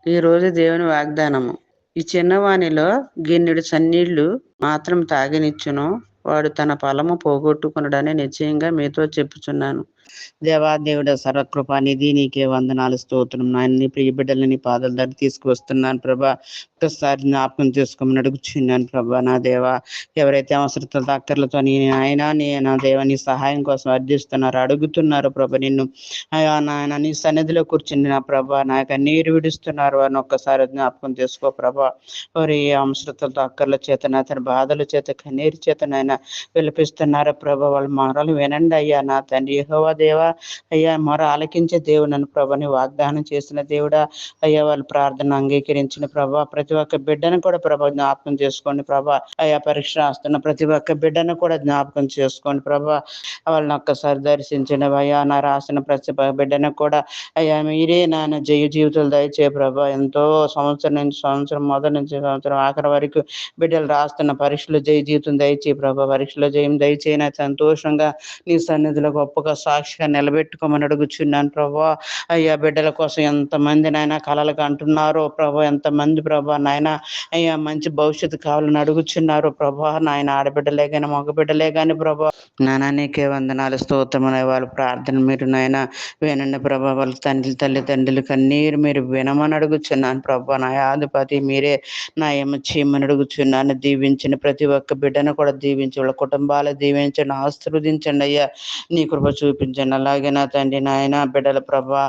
ఈరోజు దేవుని వాగ్దానము. ఈ చిన్నవానిలో గిన్నెడు సన్నీళ్లు మాత్రం తాగనిచ్చును, వాడు తన ఫలము పోగొట్టుకొనుడని నిశ్చయంగా మీతో చెప్పుచున్నాను. దేవాదేవుడ సర్వకృపానిధి, నీకే వందనాలు, స్తోత్రం. నాయన నీ ప్రియ బిడ్డలని నీ పాదాల దగ్గర తీసుకువస్తున్నాను ప్రభా. ఒక్కసారి జ్ఞాపకం చేసుకోమని అడుగుచున్నాను ప్రభా. నా దేవా, ఎవరైతే అవసరతలతో అక్కర్లతో నా దేవ నీ సహాయం కోసం అర్థిస్తున్నారు, అడుగుతున్నారు ప్రభా నిన్ను. అయ్యా నాయన నీ సన్నిధిలో కూర్చుని నా ప్రభా నా యొక్క నీరు విడుస్తున్నారు, వారిని ఒక్కసారి జ్ఞాపకం చేసుకో ప్రభా. వారి అవసరతలతో అక్కర్ల చేత, నా తన బాధల చేత, కన్నీరు చేత నాయన విలపిస్తున్నారు ప్రభా. వాళ్ళ మొరలు వినండి అయ్యా నా తండ్రి. యెహోవా దేవా, అయ్యా మొర ఆలకించే దేవుడు నన్ను ప్రభని వాగ్దానం చేసిన దేవుడా. అయ్యా వాళ్ళ ప్రార్థన అంగీకరించిన ప్రభా. ప్రతి ఒక్క బిడ్డను కూడా ప్రభా జ్ఞాపకం చేసుకోండి ప్రభా. అయ్యా పరీక్ష రాస్తున్న ప్రతి ఒక్క బిడ్డను కూడా జ్ఞాపకం చేసుకోండి ప్రభా. వాళ్ళని ఒక్కసారి దర్శించండి అయ్యా. నా రాసిన ప్రతి బిడ్డను కూడా అయ్యా మీరే నాన్న జీవితాలు దయచే ప్రభా. ఎంతో సంవత్సరం మొదటి నుంచి సంవత్సరం ఆఖరి వరకు బిడ్డలు రాస్తున్న పరీక్షలు జీవితం దయచే ప్రభా. పరీక్షలో జయం దయచేయన సంతోషంగా నీ సన్నిధిలో గొప్పగా సాక్షిగా నిలబెట్టుకోమని అడుగుచున్నాను ప్రభా. అయ్యా బిడ్డల కోసం ఎంతమంది నాయన కలలుగా అంటున్నారో ప్రభా, ఎంతమంది ప్రభా నాయన అయ్యా మంచి భవిష్యత్తు కావాలని అడుగుచున్నారు ప్రభా. నాయన ఆడబిడ్డలే కానీ మగబిడ్డలే కానీ ప్రభా, నానా నీకే వందనాలు, స్తోత్రమున వాళ్ళ ప్రార్థన మీరు నాయన వినండి ప్రభా. వాళ్ళ తల్లిదండ్రులు కన్నీరు మీరు వినమని అడుగుచున్నాను ప్రభా. నా ఆధిపతి మీరే నా చేయమని అడుగుచున్నాను. దీవించిన ప్రతి ఒక్క బిడ్డను కూడా దీవించి, వాళ్ళ కుటుంబాలు దీవించండి, ఆశీర్వదించండి అయ్యా. నీ కృప చూపించండి. అలాగే నా తండ్రి నాయన బిడ్డల ప్రభా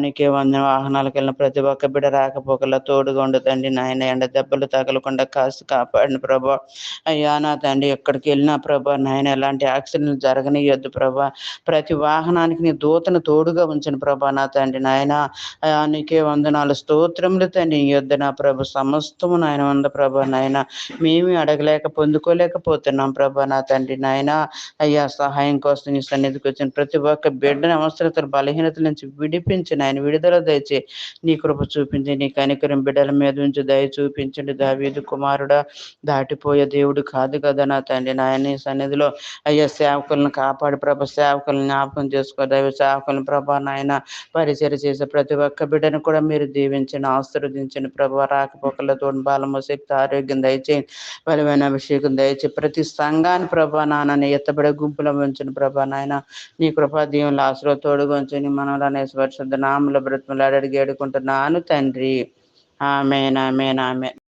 నీకే వాహనాలకు వెళ్ళిన ప్రతి ఒక్క బిడ్డ రాకపోకలా తోడుగా ఉండదండి నాయన. ఎండ దెబ్బలు తగలకుండా కాసి కాపాడిన ప్రభా. అయ్యా నా తండ్రి ఎక్కడికి వెళ్ళినా ప్రభా నాయన ఎలాంటి యాక్సిడెంట్లు జరగనియొద్దు ప్రభా. ప్రతి వాహనానికి నీ దూతను తోడుగా ఉంచిన ప్రభా నా తండ్రి నాయన. నీకే వందనాలు, స్తోత్రములు తండ్రి. నీ యొద్ద నా ప్రభు సమస్తము నాయన ఉంది ప్రభా నాయన. మేమే అడగలేక పొందుకోలేకపోతున్నాం ప్రభా నా తండ్రి నాయన. అయ్యా సహాయం కోసం నీ సన్నిధికి వచ్చిన ప్రతి ఒక్క బిడ్డని అవసరతలు బలహీనతల నుంచి విడిపించి నాయన విడుదల దయచే నీ కృప చూపించి, నీ కనికరం బిడ్డల మీద ఉంచి దయ చూపించండి. దావీదు కుమారుడా, దాటిపోయే దేవుడు కాదు కదా నా తండ్రి నాయన. నీ సన్నిధిలో అయ్యా సేవకులను కాపాడు ప్రభ. సేవకులను జ్ఞాపకం చేసుకో దైవ సేవకులను ప్రభా నాయన. పరిచయం చేసే ప్రతి ఒక్క బిడ్డను కూడా మీరు దీవించండి, ఆశీర్వదించండి ప్రభా. రాకపోకలతో బలము, శక్తి, ఆరోగ్యం దయచేయండి. బలమైన అభిషేకం దయచే ప్రతి సంఘాన్ని ప్రభా నాన్న ఎత్తబడే గుంపులో ఉంచండి ప్రభా నాయన. నీ కృపా దీవుల ఆశలో తోడుగా ఉంచని మనలో అనేసి పరిశుద్ధ నామములో బ్రతిమలాడి అడిగి వేడుకుంటున్నాను తండ్రి. ఆమేన్, ఆమేన్, ఆమేన్.